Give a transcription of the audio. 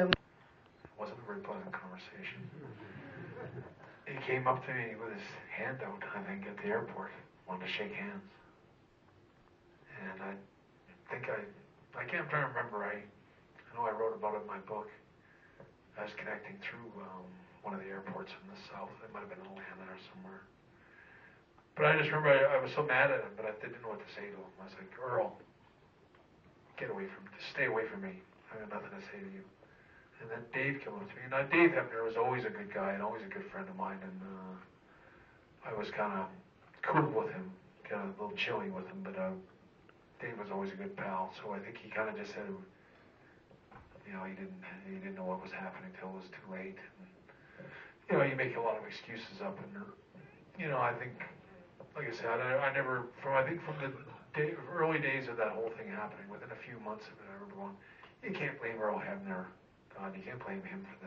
It wasn't a very pleasant conversation. He came up to me with his hand out, I think, at the airport, wanted to shake hands. And I think I'm trying to remember, I know I wrote about it in my book. I was connecting through one of the airports in the south. It might have been Atlanta or somewhere. But I just remember I was so mad at him, but I didn't know what to say to him. I was like, Earl, get away from me. Just stay away from me. I have nothing to say to you. And then Dave came up to me. Now, Dave Hebner was always a good guy and always a good friend of mine. And I was kind of cool with him, kind of a little chilly with him. But Dave was always a good pal. So I think he kind of just said, he didn't know what was happening till it was too late. And, you make a lot of excuses up. And, I think, like I said, I never, from the early days of that whole thing happening, within a few months of it, I remember going, you can't blame Earl Hebner. God, you can't blame him for